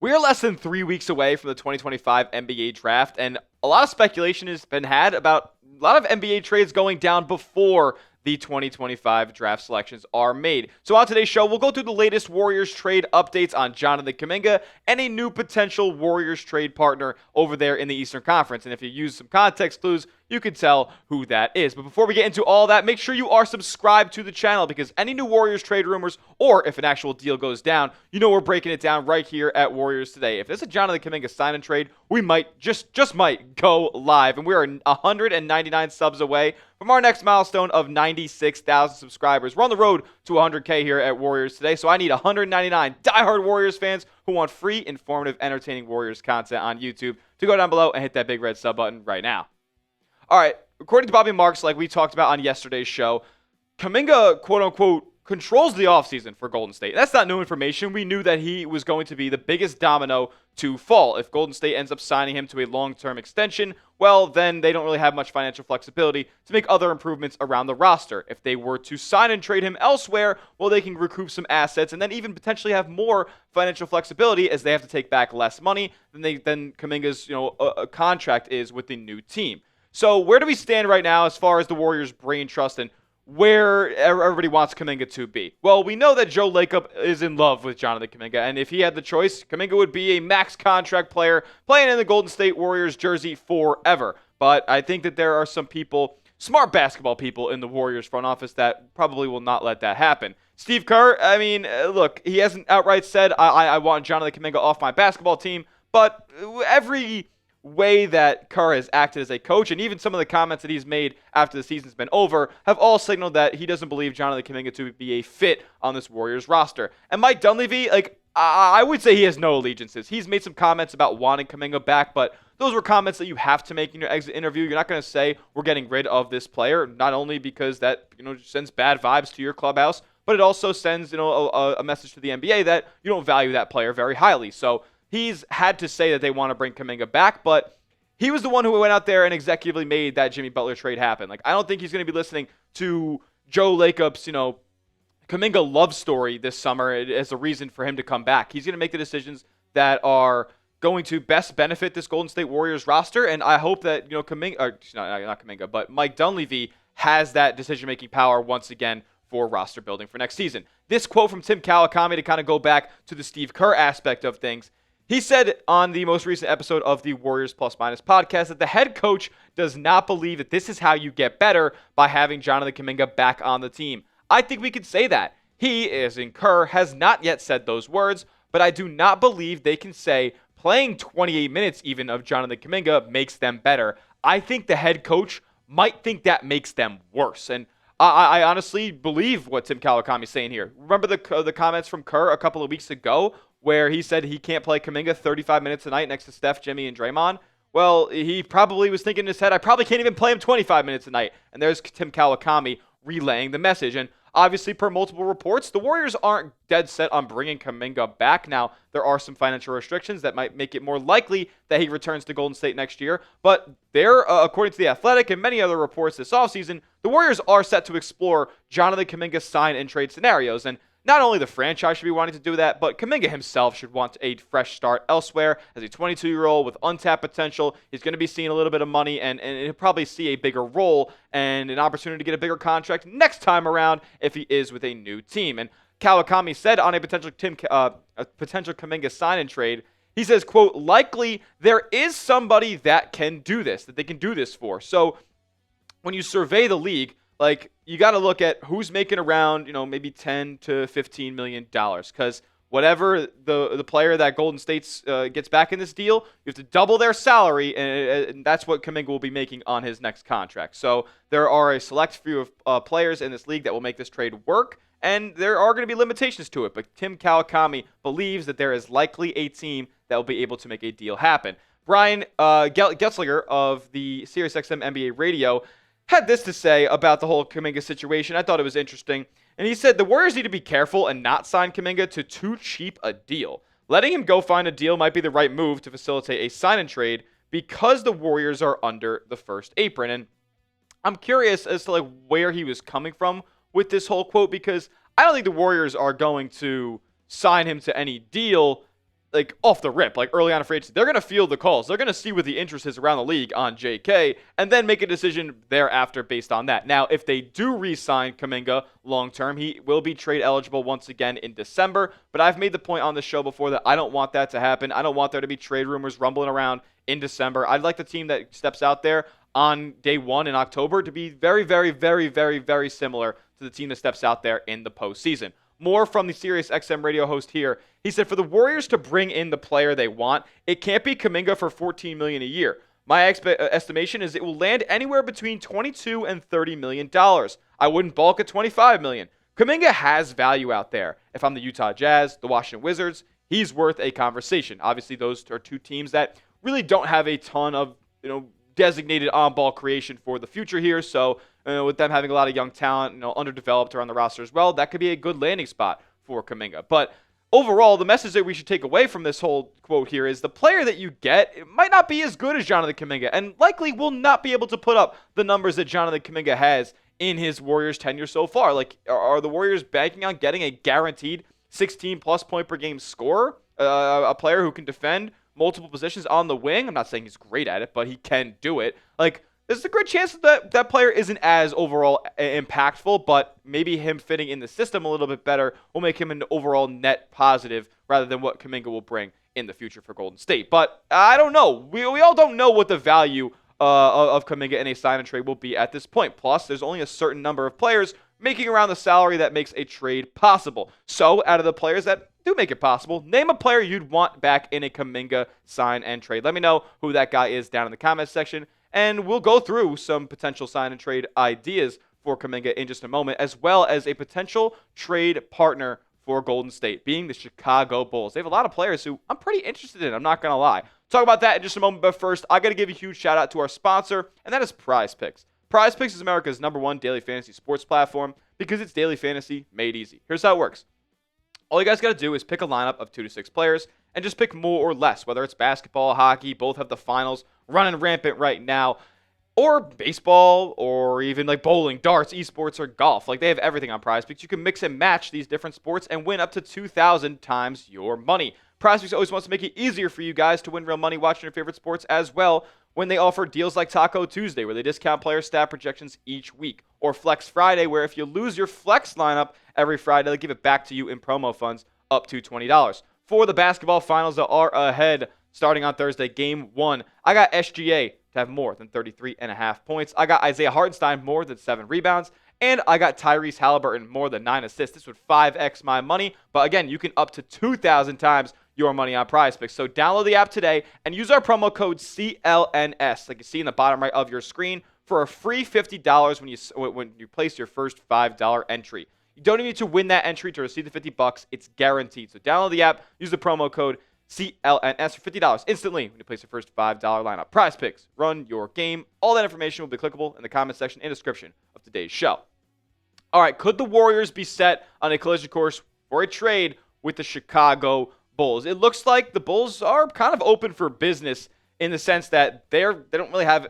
We are less than 3 weeks away from the 2025 NBA draft, and a lot of speculation has been had about a lot of NBA trades going down before the 2025 draft selections are made. So on today's show, we'll go through the latest Warriors trade updates on Jonathan Kuminga and a new potential Warriors trade partner over there in the Eastern Conference. And if you use some context clues, you can tell who that is. But before we get into all that, make sure you are subscribed to the channel, because any new Warriors trade rumors, or if an actual deal goes down, you know we're breaking it down right here at Warriors Today. If there's a Jonathan Kuminga sign and trade, we might, just might, go live. And we are 199 subs away from our next milestone of 96,000 subscribers. We're on the road to 100K here at Warriors Today, so I need 199 diehard Warriors fans who want free, informative, entertaining Warriors content on YouTube to go down below and hit that big red sub button right now. All right, according to Bobby Marks, like we talked about on yesterday's show, Kuminga, quote-unquote, controls the offseason for Golden State. That's not new information. We knew that he was going to be the biggest domino to fall. If Golden State ends up signing him to a long-term extension, well, then they don't really have much financial flexibility to make other improvements around the roster. If they were to sign and trade him elsewhere, well, they can recoup some assets and then even potentially have more financial flexibility, as they have to take back less money than Kuminga's a contract is with the new team. So where do we stand right now as far as the Warriors' brain trust and where everybody wants Kuminga to be? Well, we know that Joe Lacob is in love with Jonathan Kuminga, and if he had the choice, Kuminga would be a max contract player playing in the Golden State Warriors jersey forever. But I think that there are some people, smart basketball people in the Warriors front office, that probably will not let that happen. Steve Kerr, I mean, look, he hasn't outright said, I want Jonathan Kuminga off my basketball team, but every way that Kerr has acted as a coach, and even some of the comments that he's made after the season's been over, have all signaled that he doesn't believe Jonathan Kuminga to be a fit on this Warriors roster. And Mike Dunleavy, I would say he has no allegiances. He's made some comments about wanting Kuminga back, but those were comments that you have to make in your exit interview. You're not going to say we're getting rid of this player, not only because that sends bad vibes to your clubhouse, but it also sends a message to the NBA that you don't value that player very highly. So he's had to say that they want to bring Kuminga back, but he was the one who went out there and executively made that Jimmy Butler trade happen. I don't think he's going to be listening to Joe Lacob's, Kuminga love story this summer as a reason for him to come back. He's going to make the decisions that are going to best benefit this Golden State Warriors roster, and I hope that, Kuminga, or not Kuminga, but Mike Dunleavy has that decision-making power once again for roster building for next season. This quote from Tim Kawakami, to kind of go back to the Steve Kerr aspect of things. He said on the most recent episode of the Warriors Plus Minus podcast that the head coach does not believe that this is how you get better by having Jonathan Kuminga back on the team. I think we could say that. He, as in Kerr, has not yet said those words, but I do not believe they can say playing 28 minutes even of Jonathan Kuminga makes them better. I think the head coach might think that makes them worse. And I honestly believe what Tim Kawakami is saying here. Remember the comments from Kerr a couple of weeks ago where he said he can't play Kuminga 35 minutes a night next to Steph, Jimmy, and Draymond? Well, he probably was thinking in his head, I probably can't even play him 25 minutes a night. And there's Tim Kawakami relaying the message. And obviously, per multiple reports, the Warriors aren't dead set on bringing Kuminga back. Now, there are some financial restrictions that might make it more likely that he returns to Golden State next year. But there, according to The Athletic and many other reports this offseason, the Warriors are set to explore Jonathan Kuminga sign and trade scenarios. And not only the franchise should be wanting to do that, but Kuminga himself should want a fresh start elsewhere. As a 22-year-old with untapped potential, he's going to be seeing a little bit of money, and he'll probably see a bigger role and an opportunity to get a bigger contract next time around if he is with a new team. And Kawakami said on a potential Kuminga sign and trade, he says, quote, likely there is somebody that can do this, that they can do this for. So when you survey the league, you got to look at who's making around, maybe $10 to $15 million, because whatever the player that Golden State gets back in this deal, you have to double their salary, and that's what Kuminga will be making on his next contract. So there are a select few of players in this league that will make this trade work, and there are going to be limitations to it. But Tim Kawakami believes that there is likely a team that will be able to make a deal happen. Brian Getzlinger of the SiriusXM NBA Radio had this to say about the whole Kuminga situation. I thought it was interesting. And he said the Warriors need to be careful and not sign Kuminga to too cheap a deal. Letting him go find a deal might be the right move to facilitate a sign and trade because the Warriors are under the first apron. And I'm curious as to where he was coming from with this whole quote, because I don't think the Warriors are going to sign him to any deal like off the rip, like early on in free agency, they're going to field the calls. They're going to see what the interest is around the league on JK and then make a decision thereafter based on that. Now, if they do re-sign Kuminga long-term, he will be trade eligible once again in December. But I've made the point on the show before that I don't want that to happen. I don't want there to be trade rumors rumbling around in December. I'd like the team that steps out there on day one in October to be very, very, very, very, very similar to the team that steps out there in the postseason. More from the Sirius XM radio host here. He said, for the Warriors to bring in the player they want, it can't be Kuminga for $14 million a year. My estimation is it will land anywhere between $22 and $30 million. I wouldn't balk at $25 million. Kuminga has value out there. If I'm the Utah Jazz, the Washington Wizards, he's worth a conversation. Obviously, those are two teams that really don't have a ton of, designated on-ball creation for the future here. So with them having a lot of young talent, underdeveloped or on the roster as well, that could be a good landing spot for Kuminga. But overall, the message that we should take away from this whole quote here is the player that you get might not be as good as Jonathan Kuminga and likely will not be able to put up the numbers that Jonathan Kuminga has in his Warriors tenure so far. Like, are the Warriors banking on getting a guaranteed 16-plus point per game scorer, a player who can defend multiple positions on the wing? I'm not saying he's great at it, but he can do it. Like, there's a good chance that that player isn't as overall impactful, but maybe him fitting in the system a little bit better will make him an overall net positive rather than what Kuminga will bring in the future for Golden State. But I don't know. We all don't know what the value of Kuminga in a sign and trade will be at this point. Plus, there's only a certain number of players making around the salary that makes a trade possible. So, out of the players that do make it possible, name a player you'd want back in a Kuminga sign and trade. Let me know who that guy is down in the comments section, and we'll go through some potential sign and trade ideas for Kuminga in just a moment, as well as a potential trade partner for Golden State, being the Chicago Bulls. They have a lot of players who I'm pretty interested in, I'm not going to lie. Talk about that in just a moment, but first, I got to give a huge shout out to our sponsor, and that is Prize Picks. Prize Picks is America's #1 daily fantasy sports platform because it's daily fantasy made easy. Here's how it works. All you guys got to do is pick a lineup of 2 to 6 players and just pick more or less, whether it's basketball, hockey, both have the finals running rampant right now, or baseball, or even like bowling, darts, esports, or golf. Like, they have everything on Prize Picks. You can mix and match these different sports and win up to 2,000 times your money. Prize Picks always wants to make it easier for you guys to win real money watching your favorite sports as well, when they offer deals like Taco Tuesday, where they discount player stat projections each week, or Flex Friday, where if you lose your flex lineup every Friday, they'll give it back to you in promo funds up to $20. For the basketball finals that are ahead, starting on Thursday, Game 1, I got SGA to have more than 33.5 points. I got Isaiah Hartenstein more than 7 rebounds. And I got Tyrese Halliburton more than 9 assists. This would 5x my money. But again, you can up to 2,000 times your money on Prize Picks. So download the app today and use our promo code CLNS, like you see in the bottom right of your screen, for a free $50 when you place your first $5 entry. You don't even need to win that entry to receive the $50. It's guaranteed. So download the app, use the promo code CLNS for $50 instantly when you place your first $5 lineup. Prize Picks, run your game. All that information will be clickable in the comment section and description of today's show. All right, could the Warriors be set on a collision course for a trade with the Chicago Bulls? It looks like the Bulls are kind of open for business in the sense that they don't really have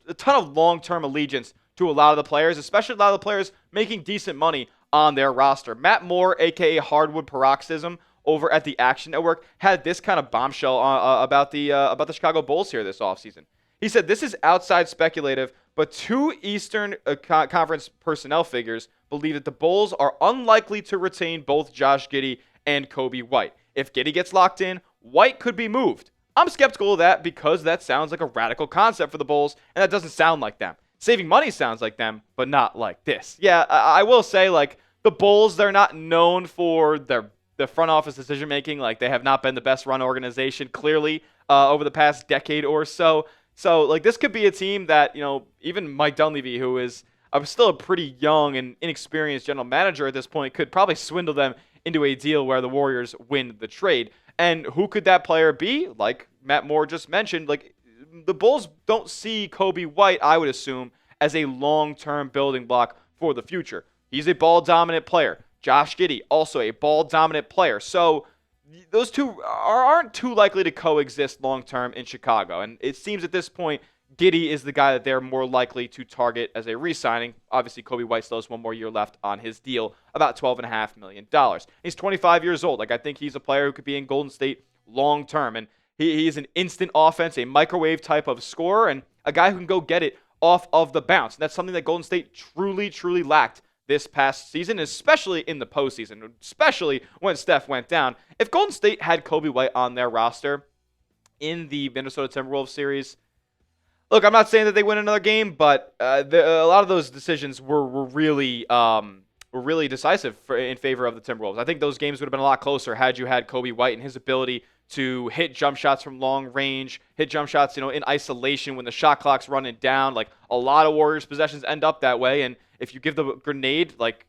a ton of long-term allegiance to a lot of the players, especially a lot of the players making decent money on their roster. Matt Moore, a.k.a. Hardwood Paroxysm, over at the Action Network, had this kind of bombshell about the Chicago Bulls here this offseason. He said, this is outside speculative, but 2 Eastern Conference personnel figures believe that the Bulls are unlikely to retain both Josh Giddey and Coby White. If Giddey gets locked in, White could be moved. I'm skeptical of that because that sounds like a radical concept for the Bulls, and that doesn't sound like them. Saving money sounds like them, but not like this. Yeah, I will say, like, the Bulls, they're not known for the front office decision-making. Like, they have not been the best-run organization, clearly, over the past decade or so. So, like, this could be a team that, even Mike Dunleavy, who is still a pretty young and inexperienced general manager at this point, could probably swindle them into a deal where the Warriors win the trade. And who could that player be? Like Matt Moore just mentioned, like, the Bulls don't see Coby White, I would assume, as a long-term building block for the future. He's a ball-dominant player. Josh Giddey, also a ball-dominant player. So those two aren't too likely to coexist long-term in Chicago. And it seems at this point, Giddey is the guy that they're more likely to target as a re-signing. Obviously, Coby White still has 1 more year left on his deal, about $12.5 million. He's 25 years old. Like, I think he's a player who could be in Golden State long term. And he's an instant offense, a microwave type of scorer, and a guy who can go get it off of the bounce. And that's something that Golden State truly lacked this past season, especially in the postseason, especially when Steph went down. If Golden State had Coby White on their roster in the Minnesota Timberwolves series, look, I'm not saying that they win another game, but a lot of those decisions were really decisive in favor of the Timberwolves. I think those games would have been a lot closer had you had Coby White and his ability to hit jump shots from long range, hit jump shots, in isolation when the shot clock's running down. Like, a lot of Warriors possessions end up that way, and if you give the grenade, like,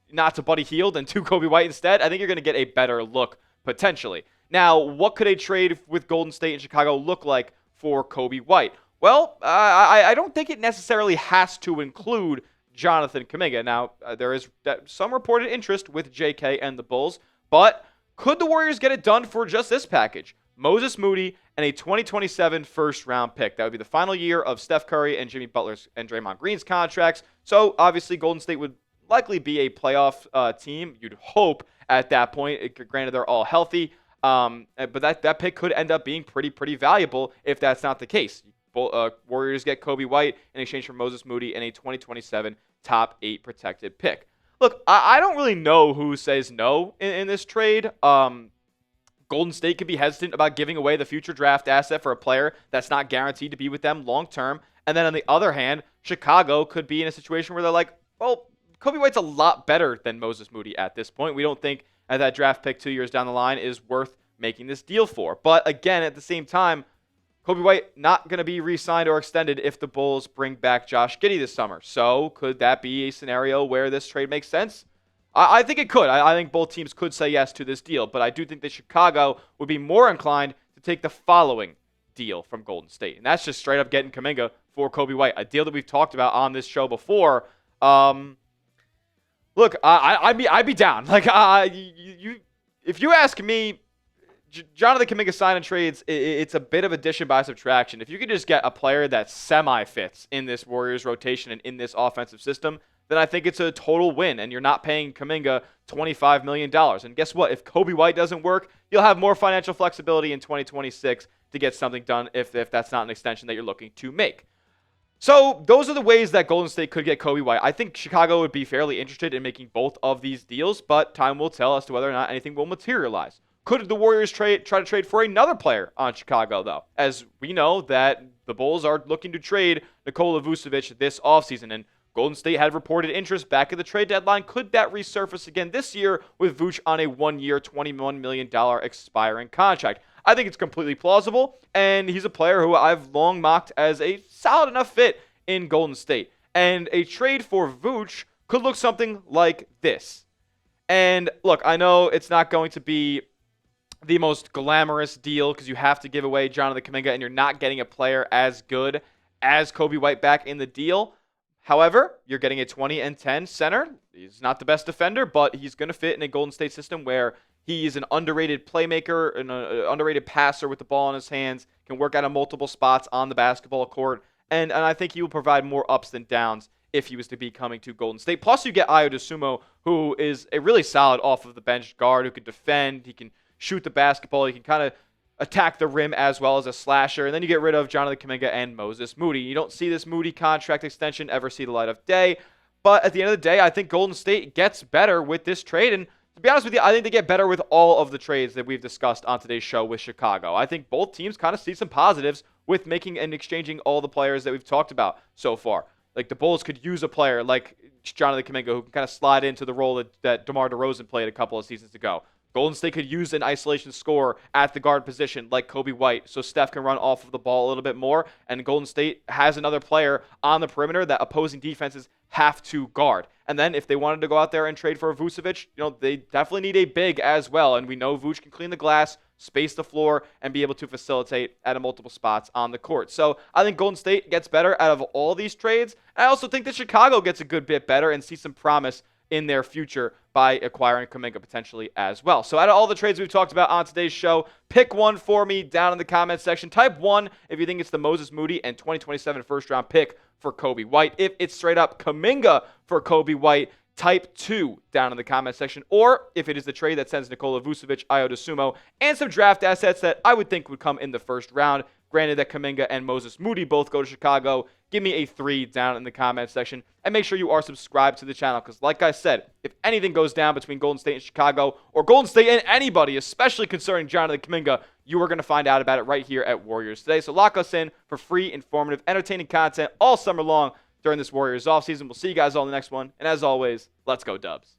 not to Buddy Hield and to Coby White instead, I think you're going to get a better look potentially. Now, what could a trade with Golden State and Chicago look like for Coby White? Well, I don't think it necessarily has to include Jonathan Kuminga. Now, there is some reported interest with JK and the Bulls, but could the Warriors get it done for just this package? Moses Moody and a 2027 first-round pick. That would be the final year of Steph Curry and Jimmy Butler's and Draymond Green's contracts. So, obviously, Golden State would likely be a playoff team. You'd hope at that point. Granted, they're all healthy, but that pick could end up being pretty valuable if that's not the case. Warriors get Coby White in exchange for Moses Moody and a 2027 top 8 protected pick. Look, I don't really know who says no in this trade. Golden State could be hesitant about giving away the future draft asset for a player that's not guaranteed to be with them long term. And then on the other hand, Chicago could be in a situation where they're like, well, Coby White's a lot better than Moses Moody at this point. We don't think that draft pick 2 years down the line is worth making this deal for. But again, at the same time, Coby White not going to be re-signed or extended if the Bulls bring back Josh Giddey this summer. So could that be a scenario where this trade makes sense? I think it could. I think both teams could say yes to this deal. But I do think that Chicago would be more inclined to take the following deal from Golden State. And that's just straight up getting Kuminga for Coby White, a deal that we've talked about on this show before. Look, I'd be down. Like, if you ask me, Jonathan Kuminga sign-in trades, it's a bit of addition by subtraction. If you could just get a player that semi-fits in this Warriors rotation and in this offensive system, then I think it's a total win, and you're not paying Kuminga $25 million. And guess what? If Coby White doesn't work, you'll have more financial flexibility in 2026 to get something done if that's not an extension that you're looking to make. So those are the ways that Golden State could get Coby White. I think Chicago would be fairly interested in making both of these deals, but time will tell as to whether or not anything will materialize. Could the Warriors try to trade for another player on Chicago, though? As we know that the Bulls are looking to trade Nikola Vucevic this offseason, and Golden State had reported interest back at the trade deadline. Could that resurface again this year with Vooch on a one-year, $21 million expiring contract? I think it's completely plausible, and he's a player who I've long mocked as a solid enough fit in Golden State. And a trade for Vooch could look something like this. And look, I know it's not going to be the most glamorous deal because you have to give away Jonathan Kuminga and you're not getting a player as good as Coby White back in the deal. However, you're getting a 20-10 center. He's not the best defender, but he's going to fit in a Golden State system where he's an underrated playmaker and an underrated passer with the ball in his hands, can work out of multiple spots on the basketball court, and I think he will provide more ups than downs if he was to be coming to Golden State. Plus, you get Ayo Dosunmu, who is a really solid off-of-the-bench guard who can defend, he can shoot the basketball, he can kind of attack the rim as well as a slasher, and then you get rid of Jonathan Kuminga and Moses Moody. You don't see this Moody contract extension ever see the light of day, but at the end of the day, I think Golden State gets better with this trade, and to be honest with you, I think they get better with all of the trades that we've discussed on today's show with Chicago. I think both teams kind of see some positives with making and exchanging all the players that we've talked about so far. Like the Bulls could use a player like Jonathan Kuminga who can kind of slide into the role that DeMar DeRozan played a couple of seasons ago. Golden State could use an isolation scorer at the guard position like Coby White so Steph can run off of the ball a little bit more, and Golden State has another player on the perimeter that opposing defenses have to guard. And then if they wanted to go out there and trade for Vucevic, they definitely need a big as well, and we know Vooch can clean the glass, space the floor, and be able to facilitate at multiple spots on the court. So I think Golden State gets better out of all these trades. I also think that Chicago gets a good bit better and sees some promise in their future by acquiring Kuminga potentially as well. So out of all the trades we've talked about on today's show, pick one for me down in the comment section. Type 1 if you think it's the Moses Moody and 2027 first-round pick for Coby White. If it's straight up Kuminga for Coby White, type 2 down in the comment section, or if it is the trade that sends Nikola Vucevic, Ayo DeSumo, and some draft assets that I would think would come in the first round. Granted that Kuminga and Moses Moody both go to Chicago. Give me a 3 down in the comment section. And make sure you are subscribed to the channel because, like I said, if anything goes down between Golden State and Chicago, or Golden State and anybody, especially concerning Jonathan Kuminga, you are going to find out about it right here at Warriors Today. So lock us in for free, informative, entertaining content all summer long during this Warriors offseason. We'll see you guys all in the next one. And as always, let's go Dubs.